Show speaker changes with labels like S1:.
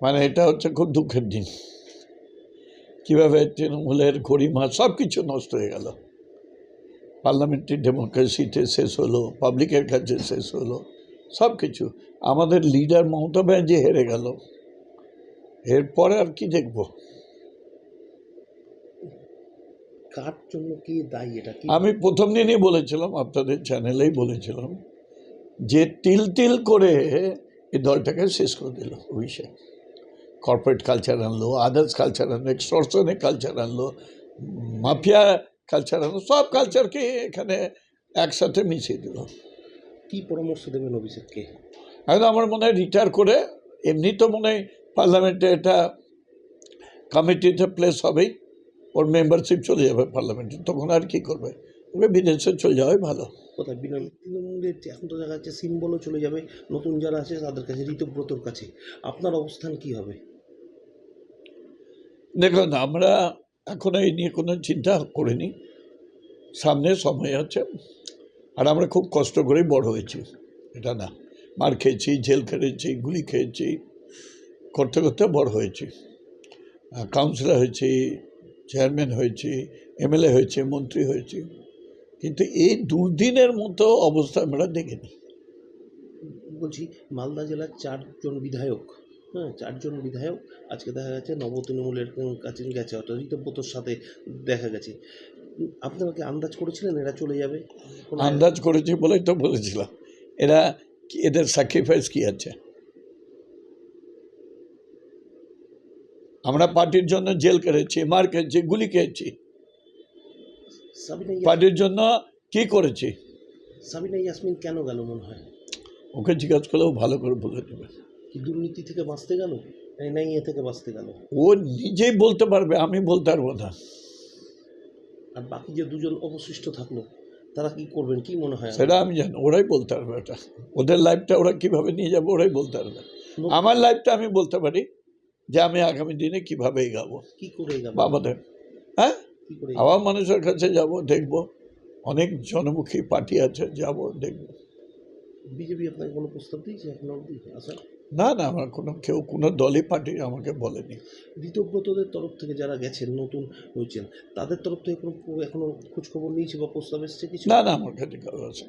S1: মানে এটা হচ্ছে খুব দুঃখের দিন। কীভাবে তৃণমূলের গরিমা সব কিছু নষ্ট হয়ে গেল। পার্লামেন্টারি ডেমোক্রেসিতে শেষ হলো, পাবলিকের কাছে শেষ হলো, সব কিছু। আমাদের লিডার মমতা ব্যানার্জি হেরে গেল, এরপরে আর কি দেখব?
S2: কার জন্য কি দায়ী এটা?
S1: আমি প্রথম দিনই বলেছিলাম, আপনাদের চ্যানেলেই বলেছিলাম, যে তিল তিল করে এই দলটাকে শেষ করে দিল অভিষেক। কর্পোরেট কালচার আনলো, আদার্স কালচার আনলো, এক্সটর্শনের কালচার আনলো, মাফিয়া কালচার আনলো, সব কালচারকে এখানে একসাথে মিশিয়ে দিল।
S2: কি পরামর্শ দেবেন অভিষেককে?
S1: এখন আমার মনে হয় রিটায়ার করে, এমনি তো মনে হয় পার্লামেন্টে এটা কমিটিতে প্লেস হবেই, ওর মেম্বারশিপ চলে যাবে পার্লামেন্টে, তখন আর কি করবে? ওকে বিদেশে চলে যাওয়াই ভালো।
S2: কোথায় তৃণমূলের এখন তো দেখা যাচ্ছে সিম্বলও চলে যাবে নতুন যারা আছে তাদের কাছে, ঋতব্রতর কাছে। আপনার অবস্থান কি হবে?
S1: দেখুন, আমরা এখনো এই নিয়ে কোনো চিন্তা করিনি, সামনে সময় আছে। আর আমরা খুব কষ্ট করেই বড় হয়েছি, এটা না, মার খেয়েছি, জেল খেয়েছি, গুলি খেয়েছি, করতে করতে বড় হয়েছি। কাউন্সিলর হয়েছি, চেয়ারম্যান হয়েছি, এমএলএ হয়েছি, মন্ত্রী হয়েছি, কিন্তু এই দুর্দিনের মতো অবস্থা আমরা দেখিনি।
S2: বলছি, মালদা জেলার 4 জন বিধায়ক, হ্যাঁ 4 জন বিধায়ক আজকে দেখা গেছে নব তৃণমূলের কাছে গেছে, অর্থাৎ ঋতব্রতর সাথে দেখা গেছে। আপনারা কি আন্দাজ করেছিলেন এরা চলে যাবে?
S1: আন্দাজ করেছি বলেই তো বলেছিলাম, এরা এদের স্যাক্রিফাইস কি আছে? আমরা পার্টির জন্য জেল কেটেছি, মার খেয়েছি, গুলি খেয়েছি, পার্টির জন্য কি করেছি?
S2: সাবিনা ইয়াসমিন কেন গেল মনে হয়?
S1: ওকে জিজ্ঞাসা করলেও ভালো করে বলে দেবে।
S2: কি দুর্নীতি থেকে বাঁচতে গেল, নাই এ থেকে বাঁচতে গেল?
S1: ও নিজেই বলতে পারবে, আমি বলতে পারবো না।
S2: আর বাকি যে 2 জন অবশিষ্ট থাকলো তারা কি করবেন কি মনে হয়?
S1: সেটা আমি জানি, ওরাই বলতে পারবে। এটা ওদের লাইফটা ওরা কিভাবে নিয়ে যাবে ওরাই বলতে পারবে। আমার লাইফটা আমি বলতে পারি যে আমি আগামী দিনে কিভাবে এগাবো,
S2: কি করে এগাবো?
S1: বাবাদের, হ্যাঁ, আবার মানুষের কাছে যাব, দেখব, অনেক জনমুখী পার্টি আছে, যাব, দেখব।
S2: বিজেপি আপনাকে কোনো প্রস্তাব দিয়েছে এখনো অবধি? আচ্ছা,
S1: না না, আমার কোনো দলই পার্টি আমাকে বলেনি।
S2: ঋতব্রতদের তরফ থেকে যারা গেছেন নতুন হয়েছেন তাদের তরফ থেকে কোনো এখনো খোঁজ খবর নিয়েছে বা প্রস্তাব এসছে কিছু?
S1: না না, আমার কাছে কারো আছে।